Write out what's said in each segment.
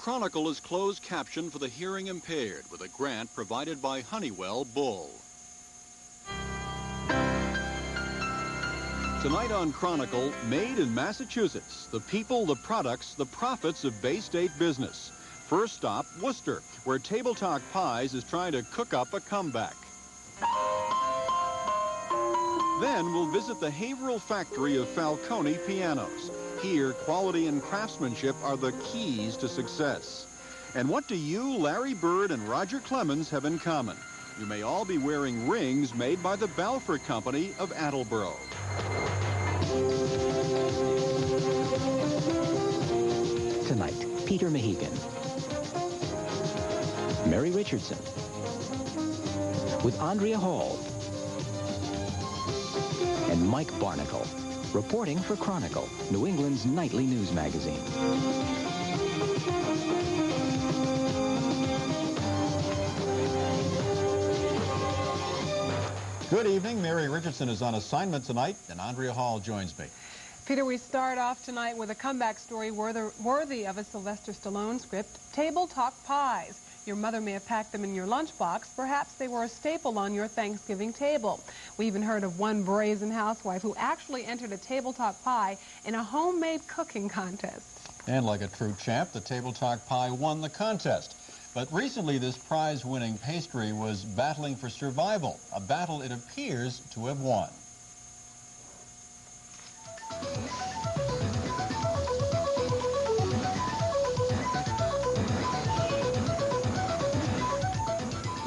Chronicle is closed caption for the hearing impaired with a grant provided by Honeywell Bull. Tonight on Chronicle, made in Massachusetts, the people, the products, the profits of Bay State business. First stop, Worcester, where Table Talk Pies is trying to cook up a comeback. Then we'll visit the Haverhill factory of Falcone pianos. Here, quality and craftsmanship are the keys to success. And what do you, Larry Bird, and Roger Clemens have in common? You may all be wearing rings made by the Balfour Company of Attleboro. Tonight, Peter Mahegan, Mary Richardson, with Andrea Hall, and Mike Barnacle, reporting for Chronicle, New England's nightly news magazine. Good evening. Mary Richardson is on assignment tonight, and Andrea Hall joins me. Peter, we start off tonight with a comeback story worthy of a Sylvester Stallone script, Table Talk Pies. Your mother may have packed them in your lunchbox. Perhaps they were a staple on your Thanksgiving table. We even heard of one brazen housewife who actually entered a Table Talk pie in a homemade cooking contest. And like a true champ, the Table Talk pie won the contest. But recently, this prize-winning pastry was battling for survival, a battle it appears to have won.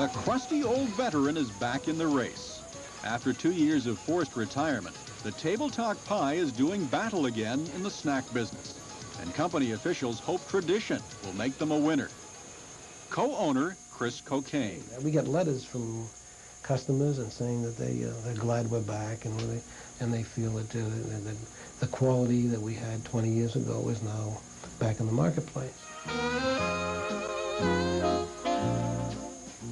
A crusty old veteran is back in the race. After 2 years of forced retirement, the Table Talk pie is doing battle again in the snack business. And company officials hope tradition will make them a winner. Co-owner Chris Cocaine. We get letters from customers and saying that they're glad we're back, and they feel that the quality that we had 20 years ago is now back in the marketplace.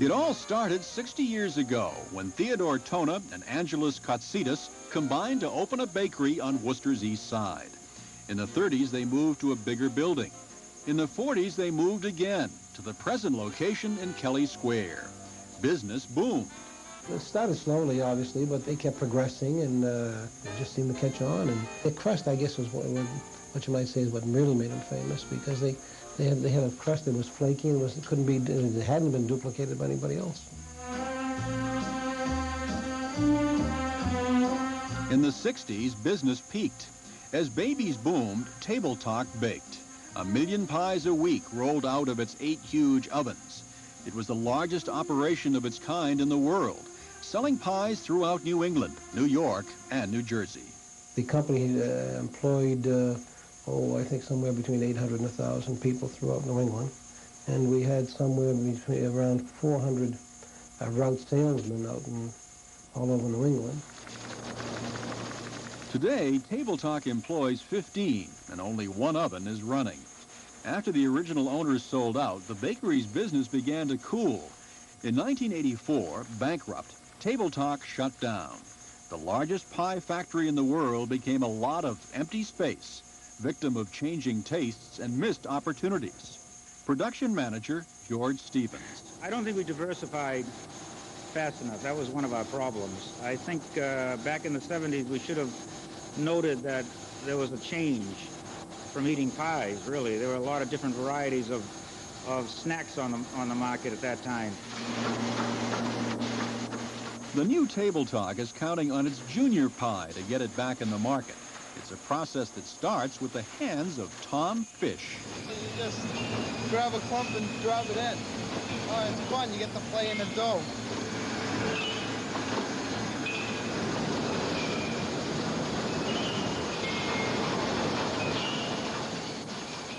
It all started 60 years ago when Theodore Tona and Angelos Koutsidas combined to open a bakery on Worcester's east side. In the 30s, they moved to a bigger building. In the 40s, they moved again to the present location in Kelly Square. Business boomed. It started slowly, obviously, but they kept progressing, and it just seemed to catch on. And the crust, I guess, was what you might say is what really made them famous, because they had a crust that was flaky and it hadn't been duplicated by anybody else. In the 60s, business peaked. As babies boomed, Table Talk baked. 1 million pies a week rolled out of its 8 huge ovens. It was the largest operation of its kind in the world, selling pies throughout New England, New York, and New Jersey. The company employed, I think somewhere between 800 and 1,000 people throughout New England. And we had somewhere between around 400 route salesmen out all over New England. Today, Table Talk employs 15, and only 1 oven is running. After the original owners sold out, the bakery's business began to cool. In 1984, bankrupt, Table Talk shut down. The largest pie factory in the world became a lot of empty space, victim of changing tastes and missed opportunities. Production manager George Stevens. I don't think we diversified fast enough. That was one of our problems. I think back in the 70s we should have noted that there was a change from eating pies, really. There were a lot of different varieties of snacks on the market at that time. The new Table Talk is counting on its junior pie to get it back in the market. It's a process that starts with the hands of Tom Fish. You just grab a clump and drop it in. Oh, it's fun. You get to play in the dough.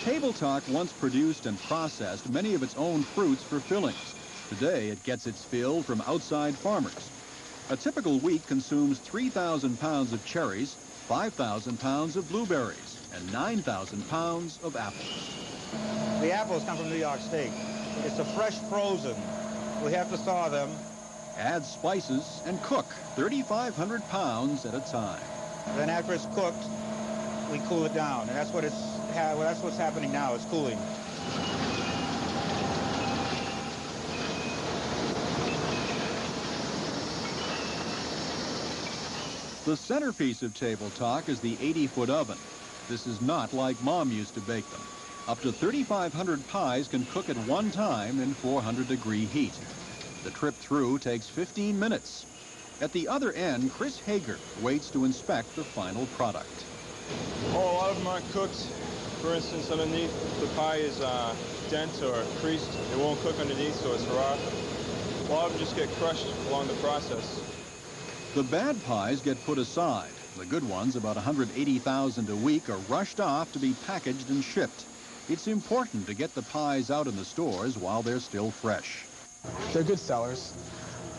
Table Talk once produced and processed many of its own fruits for fillings. Today, it gets its fill from outside farmers. A typical week consumes 3,000 pounds of cherries, 5,000 pounds of blueberries, and 9,000 pounds of apples. The apples come from New York State. It's a fresh frozen. We have to thaw them. Add spices and cook 3,500 pounds at a time. Then after it's cooked, we cool it down, and that's what's happening now. It's cooling. The centerpiece of Table Talk is the 80-foot oven. This is not like Mom used to bake them. Up to 3,500 pies can cook at one time in 400-degree heat. The trip through takes 15 minutes. At the other end, Chris Hager waits to inspect the final product. Oh, a lot of them aren't cooked. For instance, underneath, the pie is dent or creased. It won't cook underneath, so it's raw. A lot of them just get crushed along the process. The bad pies get put aside. The good ones, about 180,000 a week, are rushed off to be packaged and shipped. It's important to get the pies out in the stores while they're still fresh. They're good sellers.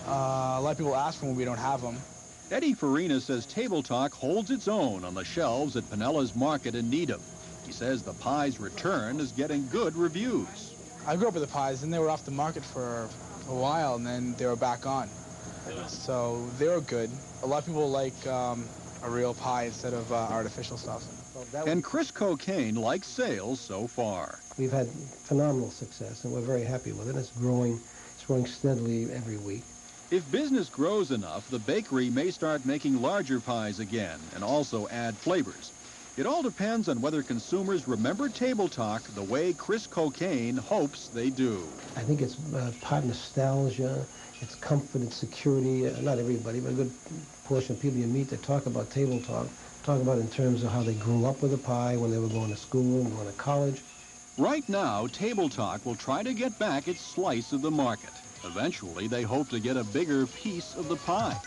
A lot of people ask for them when we don't have them. Eddie Farina says Table Talk holds its own on the shelves at Pinella's Market in Needham. He says the pie's return is getting good reviews. I grew up with the pies, and they were off the market for a while, and then they were back on. So they were good. A lot of people like a real pie instead of artificial stuff. And Chris Cocaine likes sales so far. We've had phenomenal success, and we're very happy with it. It's growing steadily every week. If business grows enough, the bakery may start making larger pies again and also add flavors. It all depends on whether consumers remember Table Talk the way Chris Cocaine hopes they do. I think it's part nostalgia, it's comfort, it's security. Not everybody, but a good portion of people you meet that talk about Table Talk, talk about it in terms of how they grew up with a pie when they were going to school and going to college. Right now, Table Talk will try to get back its slice of the market. Eventually, they hope to get a bigger piece of the pie.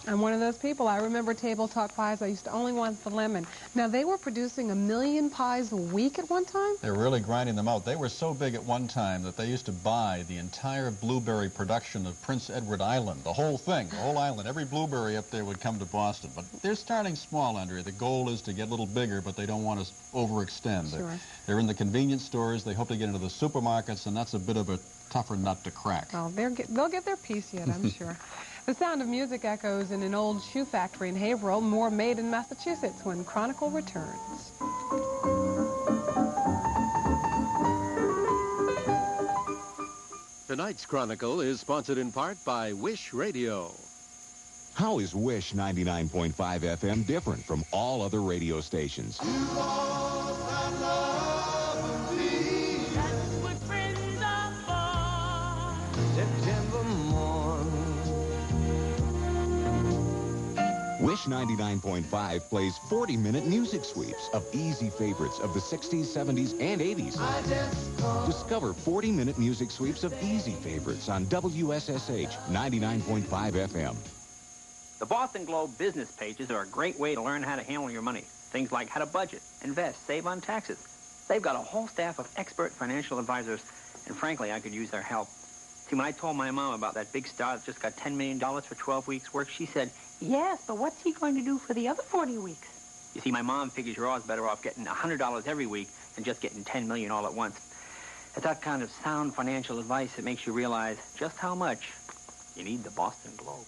I'm one of those people. I remember Table Talk pies. I used to only want the lemon. Now, they were producing 1 million pies a week at one time? They're really grinding them out. They were so big at one time that they used to buy the entire blueberry production of Prince Edward Island, the whole thing, the whole island. Every blueberry up there would come to Boston. But they're starting small, Andrea. The goal is to get a little bigger, but they don't want to overextend. Sure. They're in the convenience stores. They hope to get into the supermarkets, and that's a bit of a tougher nut to crack. Well, they'll get their piece yet, I'm sure. The sound of music echoes in an old shoe factory in Haverhill, more made in Massachusetts when Chronicle returns. Tonight's Chronicle is sponsored in part by Wish Radio. How is Wish 99.5 FM different from all other radio stations? Wish 99.5 plays 40-minute music sweeps of easy favorites of the 60s, 70s, and 80s. Discover 40-minute music sweeps of easy favorites on WSSH 99.5 FM. The Boston Globe business pages are a great way to learn how to handle your money. Things like how to budget, invest, save on taxes. They've got a whole staff of expert financial advisors, and frankly, I could use their help. See, when I told my mom about that big star that just got $10 million for 12 weeks' work, she said, yes, but what's he going to do for the other 40 weeks? You see, my mom figures you're always better off getting $100 every week than just getting $10 million all at once. It's that kind of sound financial advice that makes you realize just how much you need the Boston Globe.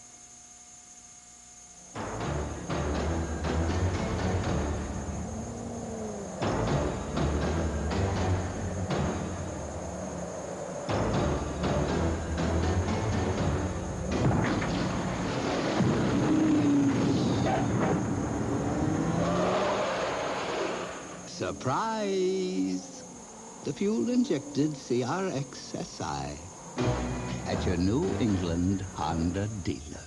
Surprise! The fuel-injected CRX-SI at your New England Honda dealer.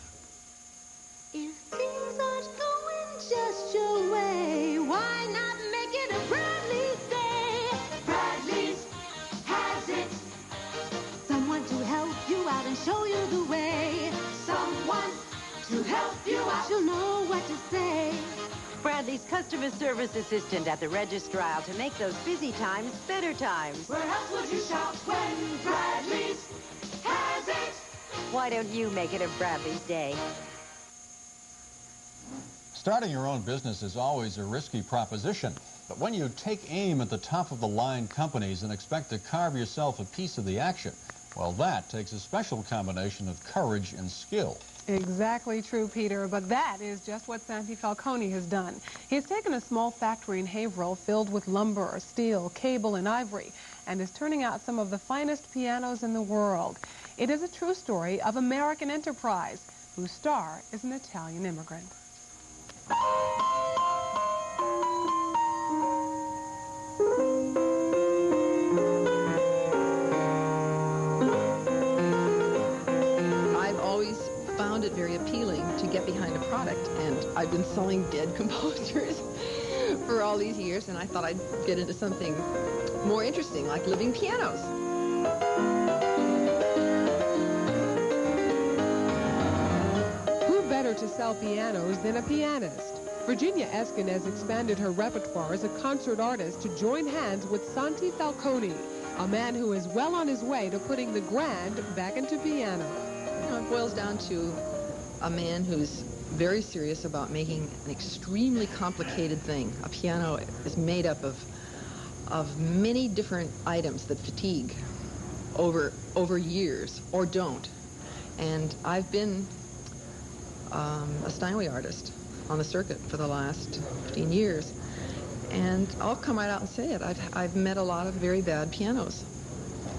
If things aren't going just your way, why not make it a Bradley's day? Bradley's has it. Someone to help you out and show you the way. Someone to help you out. She'll know what to say. Bradley's customer service assistant at the registrar to make those busy times better times. Where else would you shop when Bradley's has it? Why don't you make it a Bradley's day? Starting your own business is always a risky proposition. But when you take aim at the top-of-the-line companies and expect to carve yourself a piece of the action, well, that takes a special combination of courage and skill. Exactly true, Peter, but that is just what Santi Falcone has done. He has taken a small factory in Haverhill filled with lumber, steel, cable, and ivory, and is turning out some of the finest pianos in the world. It is a true story of American enterprise. whose star is an Italian immigrant. I've always found it very appealing to get behind a product, and I've been selling dead composers for all these years, and I thought I'd get into something more interesting, like living pianos. Who better to sell pianos than a pianist? Virginia Eskin has expanded her repertoire as a concert artist to join hands with Santi Falcone, a man who is well on his way to putting the grand back into piano. You know, it boils down to a man who's very serious about making an extremely complicated thing. A piano is made up of many different items that fatigue over years or don't. And I've been a Steinway artist on the circuit for the last 15 years. And I'll come right out and say it. I've met a lot of very bad pianos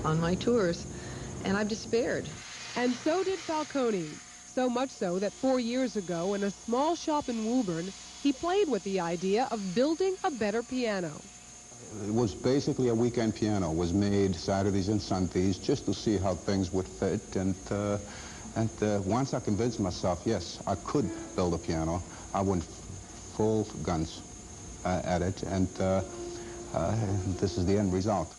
on my tours, and I've despaired. And so did Falcone. So much so that 4 years ago, in a small shop in Woburn, he played with the idea of building a better piano. It was basically a weekend piano. It was made Saturdays and Sundays just to see how things would fit. And once I convinced myself, yes, I could build a piano, I went full guns at it, and this is the end result.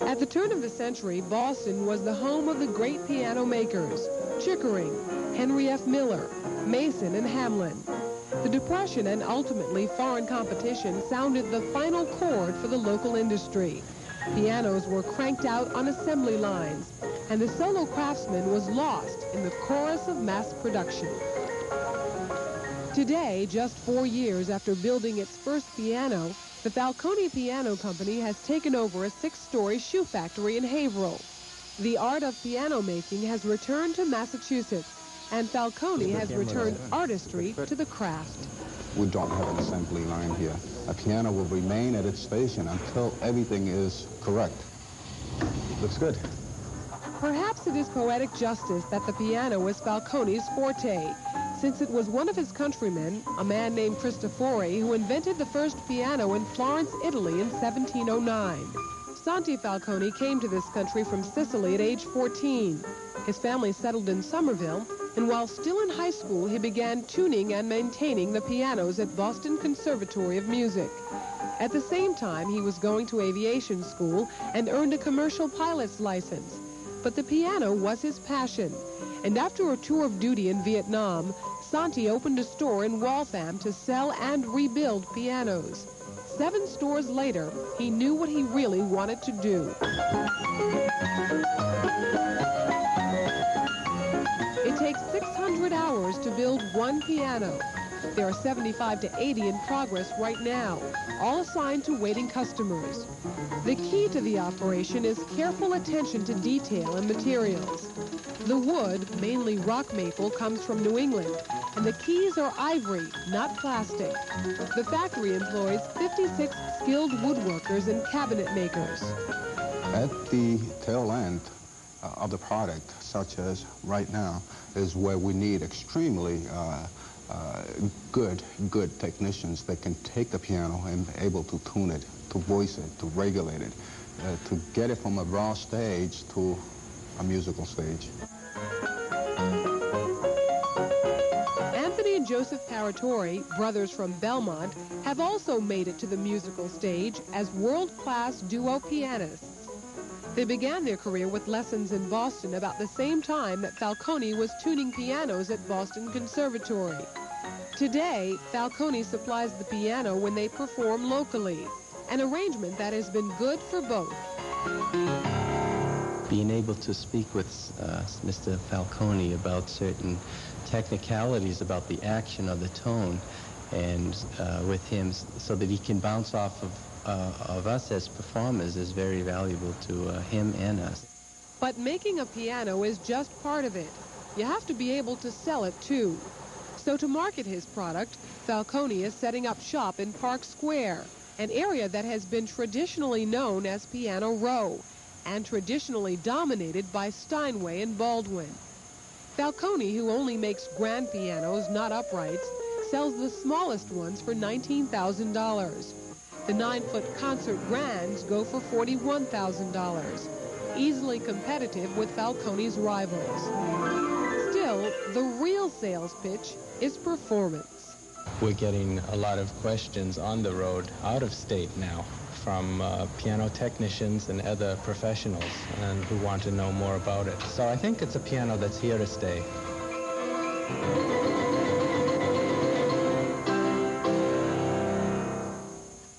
At the turn of the century, Boston was the home of the great piano makers, Chickering, Henry F. Miller, Mason, and Hamlin. The Depression and ultimately foreign competition sounded the final chord for the local industry. Pianos were cranked out on assembly lines, and the solo craftsman was lost in the chorus of mass production. Today, just 4 years after building its first piano, the Falcone Piano Company has taken over a 6-story shoe factory in Haverhill. The art of piano making has returned to Massachusetts, and Falcone has returned artistry to the craft. We don't have an assembly line here. A piano will remain at its station until everything is correct. Looks good. Perhaps it is poetic justice that the piano was Falcone's forte, since it was one of his countrymen, a man named Cristofori, who invented the first piano in Florence, Italy in 1709. Santi Falcone came to this country from Sicily at age 14. His family settled in Somerville, and while still in high school, he began tuning and maintaining the pianos at Boston Conservatory of Music. At the same time, he was going to aviation school and earned a commercial pilot's license. But the piano was his passion, and after a tour of duty in Vietnam, Santi opened a store in Waltham to sell and rebuild pianos. 7 stores later, he knew what he really wanted to do. It takes 600 hours to build one piano. There are 75 to 80 in progress right now, all assigned to waiting customers. The key to the operation is careful attention to detail and materials. The wood, mainly rock maple, comes from New England, and the keys are ivory, not plastic. The factory employs 56 skilled woodworkers and cabinet makers. At the tail end of the product, such as right now, is where we need extremely good technicians that can take the piano and be able to tune it, to voice it, to regulate it, to get it from a raw stage to a musical stage. Anthony and Joseph Paratori, brothers from Belmont, have also made it to the musical stage as world-class duo pianists. They began their career with lessons in Boston about the same time that Falcone was tuning pianos at Boston Conservatory. Today, Falcone supplies the piano when they perform locally, an arrangement that has been good for both. Being able to speak with Mr. Falcone about certain technicalities about the action of the tone, and with him so that he can bounce off of us as performers is very valuable to him and us. But making a piano is just part of it. You have to be able to sell it too. So to market his product, Falcone is setting up shop in Park Square, an area that has been traditionally known as Piano Row and traditionally dominated by Steinway and Baldwin. Falcone, who only makes grand pianos, not uprights, sells the smallest ones for $19,000. The 9-foot concert grands go for $41,000, easily competitive with Falcone's rivals. Still, the real sales pitch is performance. We're getting a lot of questions on the road, out of state now, from piano technicians and other professionals and who want to know more about it. So I think it's a piano that's here to stay.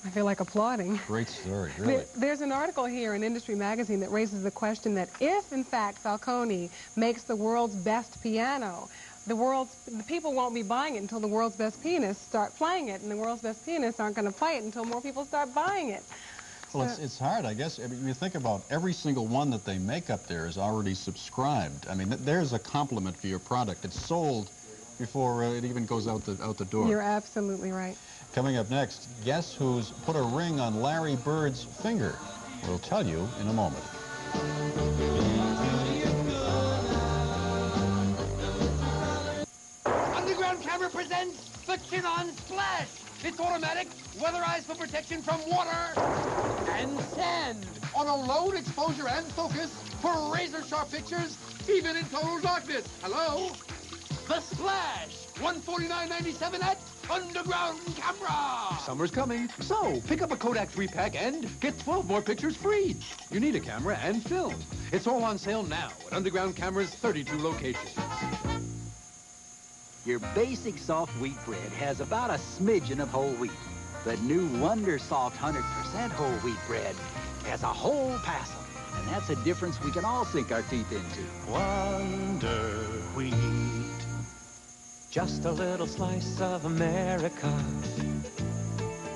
I feel like applauding. Great story, really. There's an article here in Industry Magazine that raises the question that if, in fact, Falcone makes the world's best piano, the people won't be buying it until the world's best pianists start playing it, and the world's best pianists aren't going to play it until more people start buying it. Well, it's hard, I guess. I mean, you think about every single one that they make up there is already subscribed. I mean, there's a compliment for your product. It's sold before it even goes out the door. You're absolutely right. Coming up next, guess who's put a ring on Larry Bird's finger? We'll tell you in a moment. Underground Camera presents the Chin-On Splash. It's automatic, weatherized for protection from water and sand. On a low exposure and focus for razor-sharp pictures, even in total darkness. Hello? The Splash, $149.97 at Underground Camera. Summer's coming, so pick up a Kodak 3-pack and get 12 more pictures free. You need a camera and film. It's all on sale now at Underground Camera's 32 locations. Your basic soft wheat bread has about a smidgen of whole wheat. The new Wonder Soft 100% whole wheat bread has a whole passel. And that's a difference we can all sink our teeth into. Wonder Wheat. Just a little slice of America.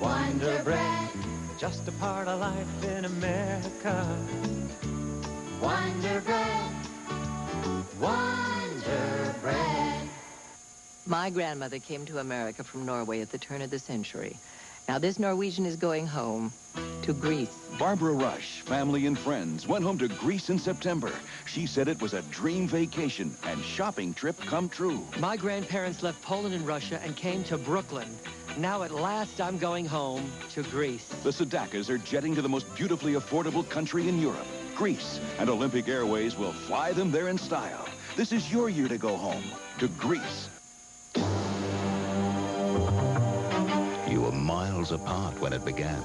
Wonder Bread. Just a part of life in America. Wonder Bread. Wonder Bread. My grandmother came to America from Norway at the turn of the century. Now this Norwegian is going home to Greece. Barbara Rush, family and friends, went home to Greece in September. She said it was a dream vacation and shopping trip come true. My grandparents left Poland and Russia and came to Brooklyn. Now at last I'm going home to Greece. The Sadakas are jetting to the most beautifully affordable country in Europe, Greece, and Olympic Airways will fly them there in style. This is your year to go home to Greece. You were miles apart when it began.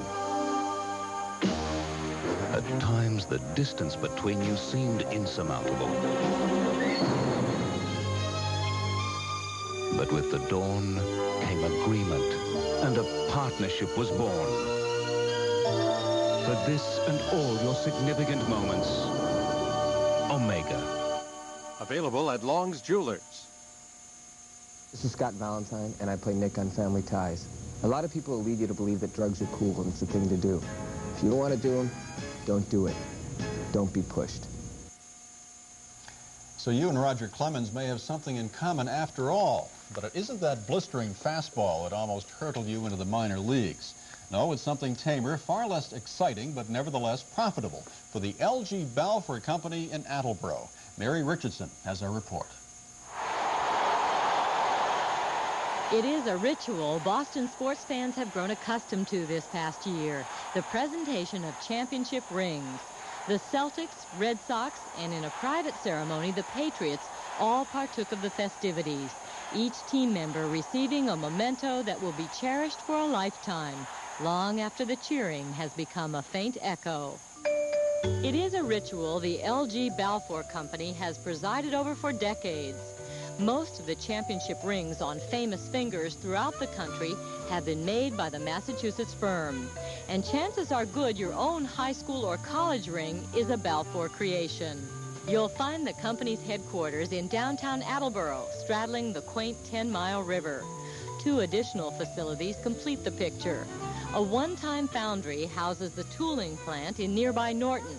At times, the distance between you seemed insurmountable. But with the dawn came agreement, and a partnership was born. For this and all your significant moments, Omega. Available at Long's Jewelers. This is Scott Valentine, and I play Nick on Family Ties. A lot of people will lead you to believe that drugs are cool and it's the thing to do. If you don't want to do them, don't do it. Don't be pushed. So you and Roger Clemens may have something in common after all, but it isn't that blistering fastball that almost hurtled you into the minor leagues. No, it's something tamer, far less exciting, but nevertheless profitable for the LG Balfour Company in Attleboro. Mary Richardson has our report. It is a ritual Boston sports fans have grown accustomed to this past year, the presentation of championship rings. The Celtics, Red Sox, and in a private ceremony, the Patriots all partook of the festivities, each team member receiving a memento that will be cherished for a lifetime, long after the cheering has become a faint echo. It is a ritual the LG Balfour Company has presided over for decades. Most of the championship rings on famous fingers throughout the country have been made by the Massachusetts firm. And chances are good your own high school or college ring is a Balfour creation. You'll find the company's headquarters in downtown Attleboro, straddling the quaint 10-mile river. 2 additional facilities complete the picture. A one-time foundry houses the tooling plant in nearby Norton.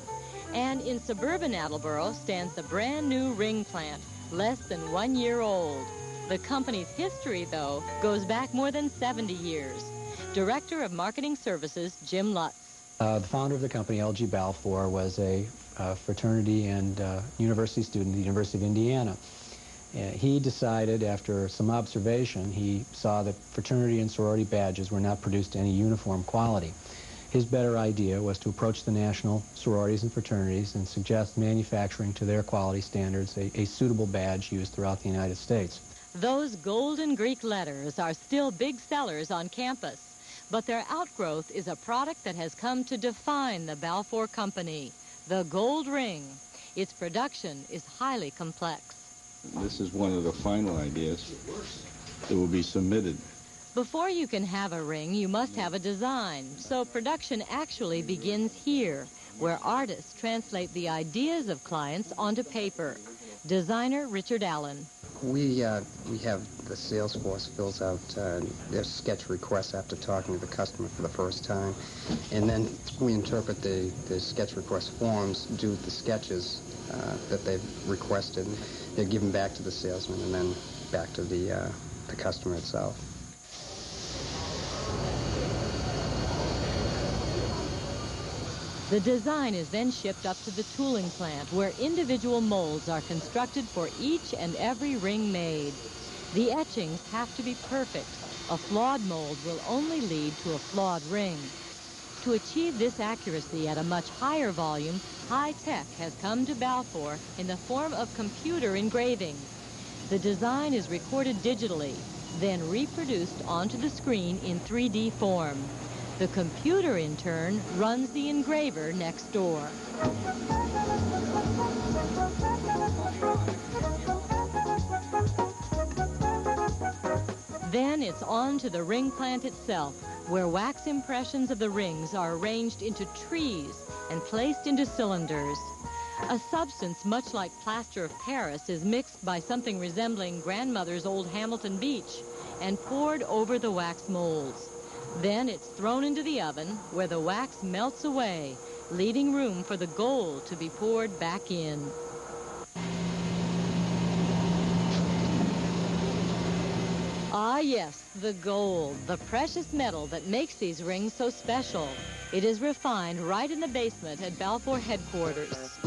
And in suburban Attleboro stands the brand new ring plant, less than 1 year old. The company's history, though, goes back more than 70 years. Director of Marketing Services, Jim Lutz. The founder of the company, L.G. Balfour, was a fraternity and university student at the University of Indiana. He decided, after some observation, he saw that fraternity and sorority badges were not produced to any uniform quality. His better idea was to approach the national sororities and fraternities and suggest manufacturing to their quality standards a suitable badge used throughout the United States. Those golden Greek letters are still big sellers on campus, but their outgrowth is a product that has come to define the Balfour Company, the gold ring. Its production is highly complex. This is one of the final ideas that will be submitted. Before you can have a ring, you must have a design, so production actually begins here, where artists translate the ideas of clients onto paper. Designer Richard Allen. We have the sales force fills out their sketch requests after talking to the customer for the first time, and then we interpret the sketch request forms, do the sketches that they've requested. They're given back to the salesman and then back to the customer itself. The design is then shipped up to the tooling plant, where individual molds are constructed for each and every ring made. The etchings have to be perfect. A flawed mold will only lead to a flawed ring. To achieve this accuracy at a much higher volume, high tech has come to Balfour in the form of computer engraving. The design is recorded digitally, then reproduced onto the screen in 3D form. The computer, in turn, runs the engraver next door. Then it's on to the ring plant itself, where wax impressions of the rings are arranged into trees and placed into cylinders. A substance much like plaster of Paris is mixed by something resembling grandmother's old Hamilton beach and poured over the wax molds. Then it's thrown into the oven, where the wax melts away, leaving room for the gold to be poured back in. Ah, yes, the gold, the precious metal that makes these rings so special. It is refined right in the basement at Balfour headquarters.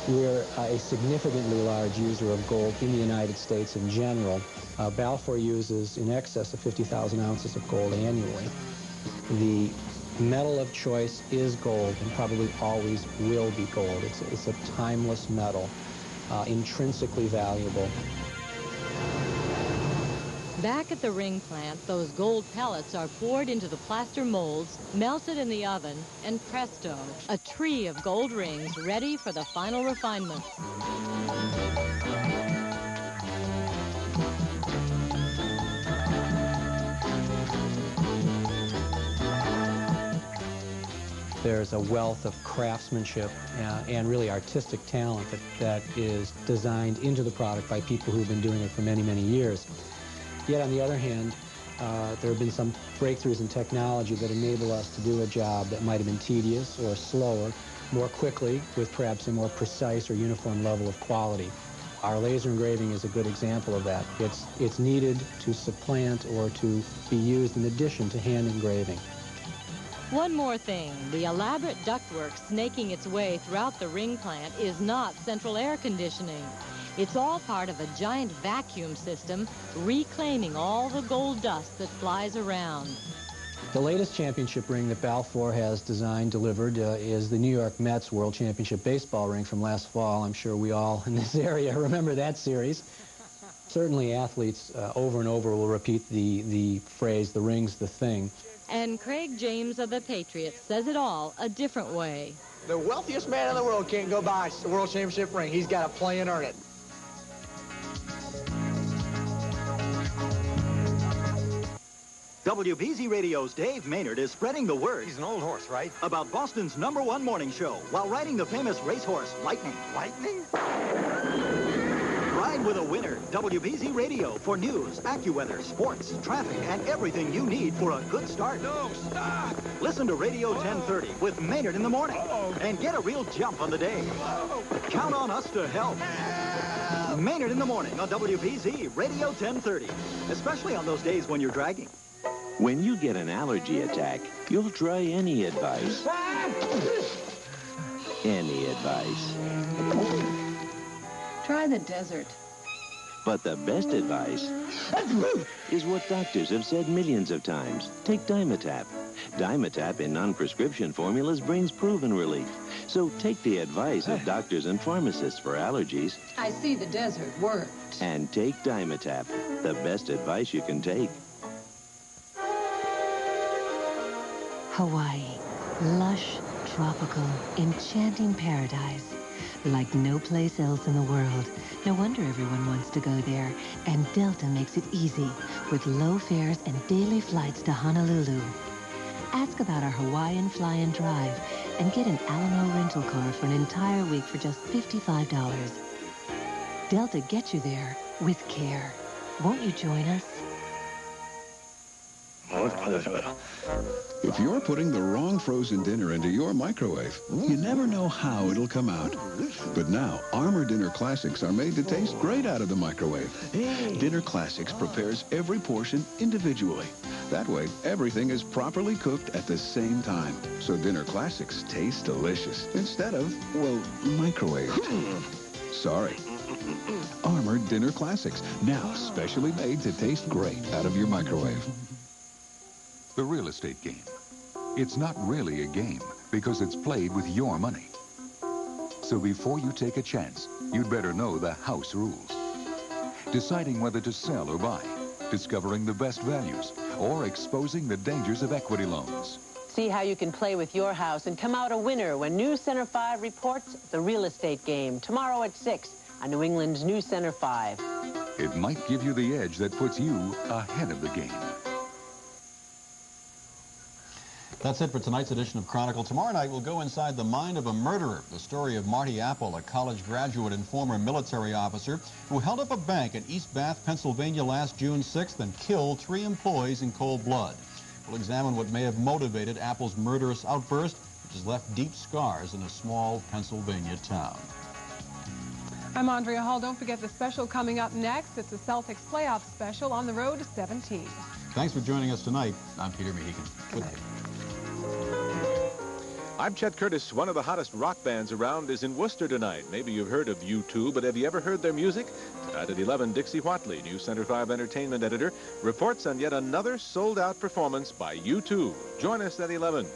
We're a significantly large user of gold in the United States in general. Balfour uses in excess of 50,000 ounces of gold annually. The metal of choice is gold and probably always will be gold. It's a timeless metal, intrinsically valuable. Back at the ring plant, those gold pellets are poured into the plaster molds, melted in the oven, and presto, a tree of gold rings ready for the final refinement. There's a wealth of craftsmanship and really artistic talent that is designed into the product by people who've been doing it for many, many years. Yet, on the other hand, there have been some breakthroughs in technology that enable us to do a job that might have been tedious or slower more quickly with perhaps a more precise or uniform level of quality. Our laser engraving is a good example of that. It's needed to supplant or to be used in addition to hand engraving. One more thing, the elaborate ductwork snaking its way throughout the ring plant is not central air conditioning. It's all part of a giant vacuum system reclaiming all the gold dust that flies around. The latest championship ring that Balfour has designed, delivered, is the New York Mets World Championship baseball ring from last fall. I'm sure we all in this area remember that series. Certainly athletes over and over will repeat the phrase, the ring's the thing. And Craig James of the Patriots says it all a different way. The wealthiest man in the world can't go buy a World Championship ring. He's got to play and earn it. WBZ Radio's Dave Maynard is spreading the word. He's an old horse, right? About Boston's #1 morning show while riding the famous racehorse, Lightning. Lightning? Ride with a winner. WBZ Radio for news, AccuWeather, sports, traffic, and everything you need for a good start. No, stop! Listen to Radio 1030 with Maynard in the morning and get a real jump on the day. Count on us to help. Maynard in the morning on WBZ Radio 1030, especially on those days when you're dragging. When you get an allergy attack, you'll try any advice. Any advice. Try the desert. But the best advice is what doctors have said millions of times. Take Dimetapp. Dimetapp in non-prescription formulas brings proven relief. So take the advice of doctors and pharmacists for allergies. I see the desert worked. And take Dimetapp, the best advice you can take. Hawaii. Lush, tropical, enchanting paradise. Like no place else in the world. No wonder everyone wants to go there. And Delta makes it easy with low fares and daily flights to Honolulu. Ask about our Hawaiian Fly-In Drive and get an Alamo rental car for an entire week for just $55. Delta gets you there with care. Won't you join us? If you're putting the wrong frozen dinner into your microwave, you never know how it'll come out. But now, Armour Dinner Classics are made to taste great out of the microwave. Dinner Classics prepares every portion individually. That way, everything is properly cooked at the same time. So Dinner Classics taste delicious instead of, well, microwaved. Sorry. Armour Dinner Classics, now specially made to taste great out of your microwave. The real estate game. It's not really a game because it's played with your money. So before you take a chance, you'd better know the house rules. Deciding whether to sell or buy, discovering the best values, or exposing the dangers of equity loans. See how you can play with your house and come out a winner when News Center 5 reports The Real Estate Game tomorrow at 6 on New England's News Center 5. It might give you the edge that puts you ahead of the game. That's it for tonight's edition of Chronicle. Tomorrow night, we'll go inside the mind of a murderer. The story of Marty Apple, a college graduate and former military officer who held up a bank in East Bath, Pennsylvania last June 6th and killed 3 employees in cold blood. We'll examine what may have motivated Apple's murderous outburst, which has left deep scars in a small Pennsylvania town. I'm Andrea Hall. Don't forget the special coming up next. It's a Celtics playoff special on the road to 17. Thanks for joining us tonight. I'm Peter Mehigan. Good night. I'm Chet Curtis. One of the hottest rock bands around is in Worcester tonight. Maybe you've heard of U2, but have you ever heard their music? Tonight at 11, Dixie Whatley, News Center 5 entertainment editor, reports on yet another sold-out performance by U2. Join us at 11.